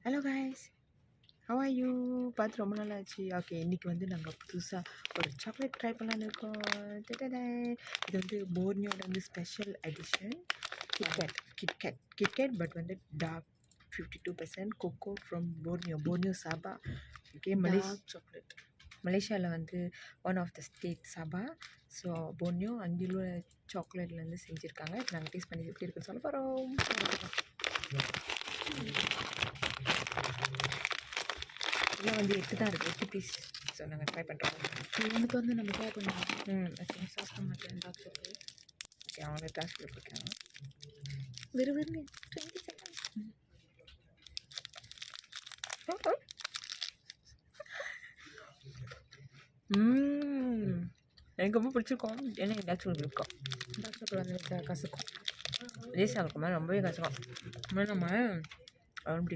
Hello guys, how are you? பார்த்து ரொம்ப நாள் ஆச்சு. ஓகே, இன்றைக்கி வந்து நாங்கள் புதுசாக ஒரு சாக்லேட் ட்ரை பண்ணலான்னு இருக்கோம். டடடே. இது வந்து போர்னியோட வந்து ஸ்பெஷல் எடிஷன் கிட்கேட் பட் வந்து dark 52% cocoa from Borneo Sabah. Okay, chocolate மலேசியாவில் வந்து one of the state Sabah. So Borneo அங்குள்ள சாக்லேட்லேருந்து செஞ்சுருக்காங்க. இப்போ நாங்கள் டேஸ்ட் பண்ணி எப்படி இருக்குன்னு சொல்ல போகிறோம். இதெல்லாம் வந்து 8 தான் இருக்குது, 8 பீஸ். ஸோ நாங்கள் ட்ரை பண்ணுறோம். எனக்கு வந்து நம்ம ட்ரை பண்ணுவோம். ஓகே, சாப்பிட மாட்டேன் டார்க் சாக்லேட். ஓகே, அவங்க டாஸ்க் கொடுத்துருக்காங்க. வெறும் 20 செகண்ட். எனக்கு ரொம்ப பிடிச்சிருக்கோம். ஏன்னா டார்க் சாக்லேட் இருக்கும். டார்க் சாக்லேட் வந்து கசக்கும். லேசாக இருக்குமா, ரொம்பவே கசக்கும். நம்ம ரொம்ப